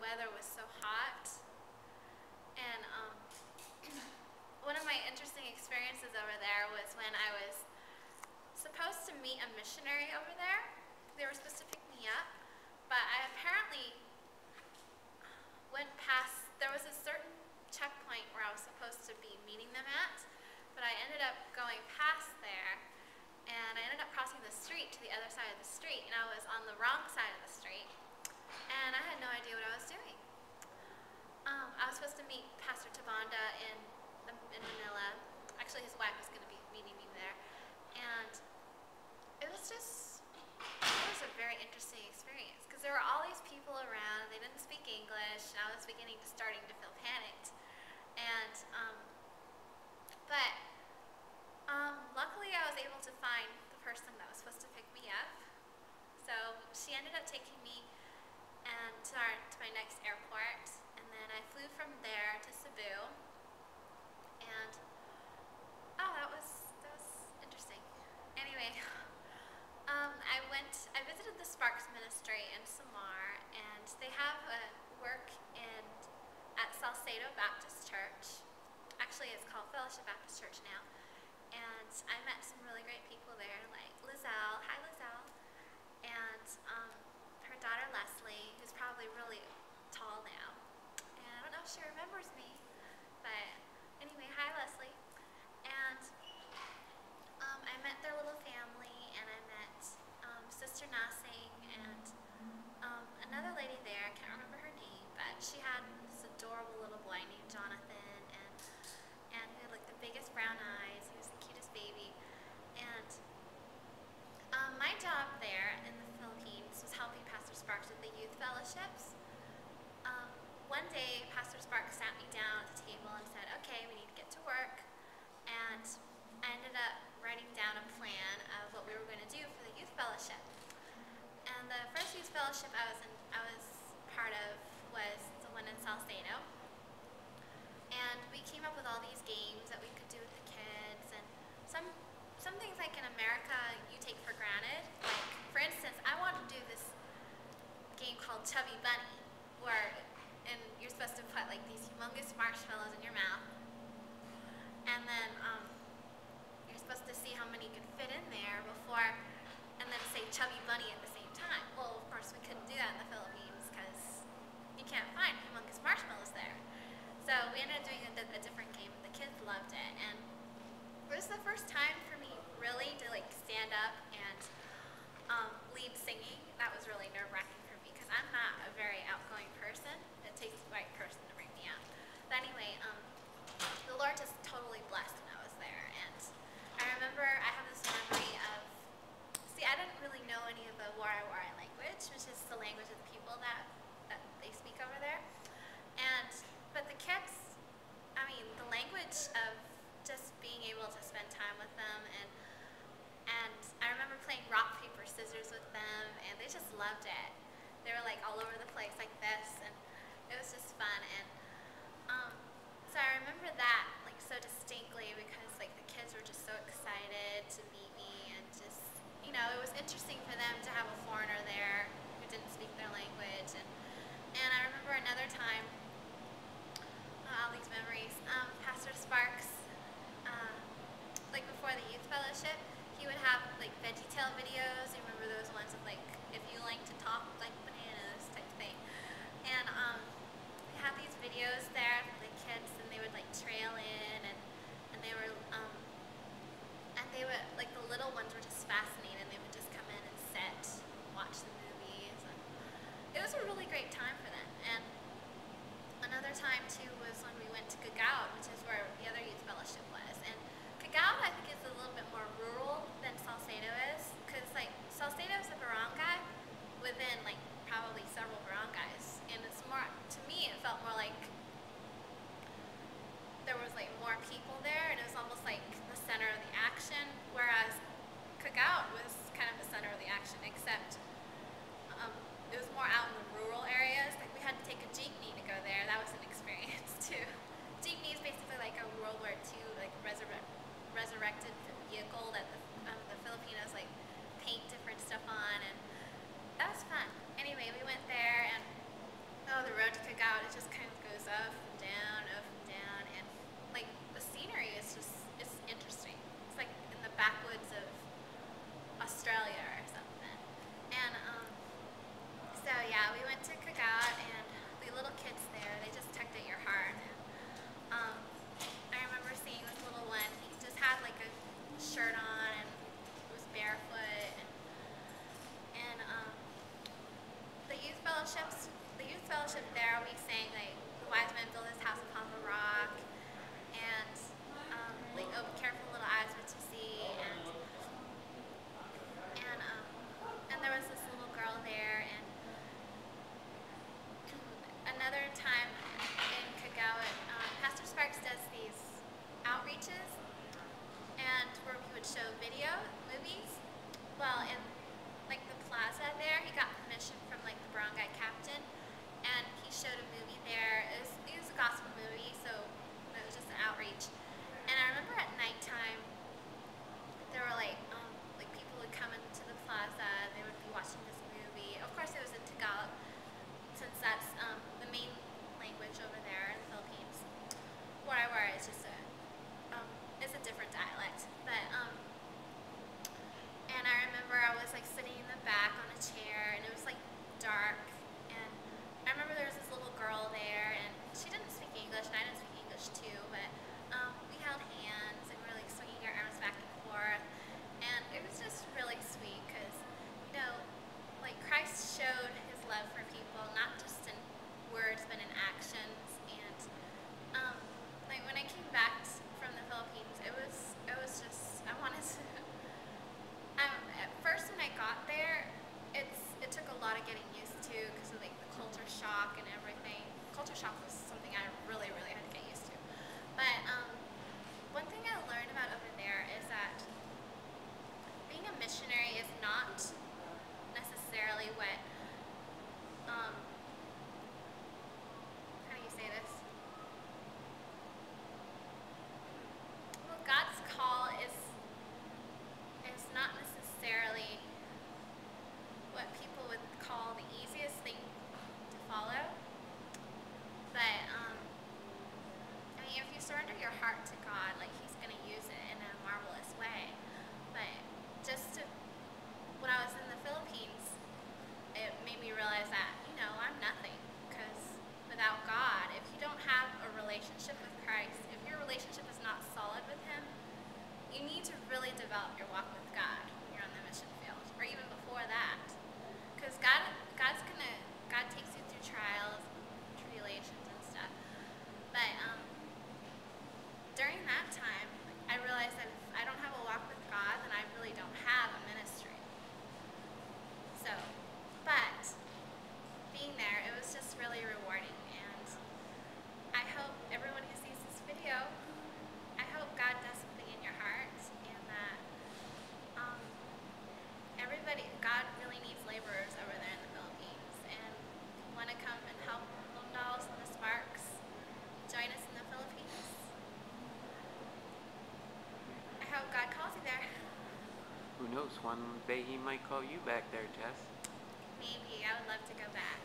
weather was so hot. And one of my interesting experiences over there was when I was supposed to meet a missionary over there. They were supposed to pick me up, but I apparently went past, there was a certain checkpoint where I was supposed to be meeting them at, but I ended up going past there, and I ended up crossing the street to the other side of the street, and I was on the wrong side of the street, and I had no idea what I was doing. I was supposed to meet Pastor Tabanda in Manila. Actually, his wife was going to be meeting me there, and it was a very interesting experience because there were all these people around. They didn't speak English, and I was beginning to starting to feel panicked. And luckily, I was able to find the person that was supposed to pick me up. So she ended up taking me to my next airport, and then I flew from there to Cebu. And that was interesting. Anyway. I visited the Sparks Ministry in Samar, and they have a work at Salcedo Baptist Church. Actually, it's called Fellowship Baptist Church now. And I met some really great people there, like Lizelle. Hi, Lizelle. And her daughter, Leslie, who's probably really tall now. And I don't know if she remembers me, but anyway, hi, Leslie. And I met their little family, and I met Sister Nassing and another lady there. I can't remember her name, but she had this adorable little boy named Jonathan, and he had like the biggest brown eyes. He was the cutest baby. And my job there in the Philippines was helping Pastor Sparks with the youth fellowships. One day, Pastor Sparks sat me down at the table and said, "Okay, we need to get to work." And I ended up writing down a plan of what we were going to do for the youth fellowship. And the first youth fellowship I was part of was the one in Salcedo. And we came up with all these games that we could do with the kids, and some things like in America you take for granted. Like, for instance, I wanted to do this game called Chubby Bunny, and you're supposed to put like these humongous marshmallows in your mouth, and then you're supposed to see how many could fit in there and then say Chubby Bunny at the same time. Well, of course, we couldn't do that in the Philippines because you can't find humongous marshmallows there. So we ended up doing a different game, and the kids loved it. And it was the first time for me really to like stand up and lead singing. That was really nerve-wracking for me because I'm not a very outgoing person. It takes the right person to bring me up. But anyway, the Lord just totally blessed when I was there. And I remember I have this memory of, I didn't really know any of the Waray Waray language, which is shirt on and was barefoot. And the youth fellowships, the youth fellowship there, we sang like the wise man built his house upon the rock, and like oh, be careful, little eyes, what you see, and there was this little girl there, and another time in Kagawa, Pastor Sparks does these outreaches, and where he would show video movies. Well, in like the plaza there, he got permission from like the brown guy captain, and he showed a movie there. It was a gospel movie, so it was just an outreach. And I remember at nighttime, there were like people would come into the plaza. They would be watching this movie. Of course, it was in Tagalog, since that's the main language over there in the Philippines. Where is just it's a different dialect, but and I remember I was like sitting in the back on a chair, and it was like dark, and I remember there was this little girl there, and she didn't speak English, and I didn't speak English too, but we held hands, and we were like swinging our arms back and forth, and it was just really sweet, because, you know, like Christ showed his love for people, not just in words, but in actions, and like when I came back from the Philippines, it was just, I wanted to, at first when I got there, it took a lot of getting used to, because of like the culture shock and everything. Culture shock was something I really, really had to get used to. But one thing I learned about over there is that being a missionary is not necessarily what, how do you say this? Well, God's call is not necessarily what people would call the easiest thing to follow. But, I mean, if you surrender your heart to God, like, he's going to use it in a marvelous way. But when I was in the Philippines, it made me realize that, you know, I'm nothing. Because without God, if you don't have a relationship with Christ, if your relationship is not solid with him, you need to really develop your walk with God when you're on the mission field, or even before that. Because God takes you through trials, tribulations, and stuff. But during that time, I realized that if I don't have a walk with God, then I really don't have a ministry. So, but being there, it was just really rewarding, and I hope everyone who sees this video, I hope God does something in your heart, and that God really needs laborers over there in the Philippines, and if you want to come and help Lone Dolls and the Sparks, join us in the Philippines. I hope God calls you there. Who knows, one day he might call you back there, Jess. Maybe. I would love to go back.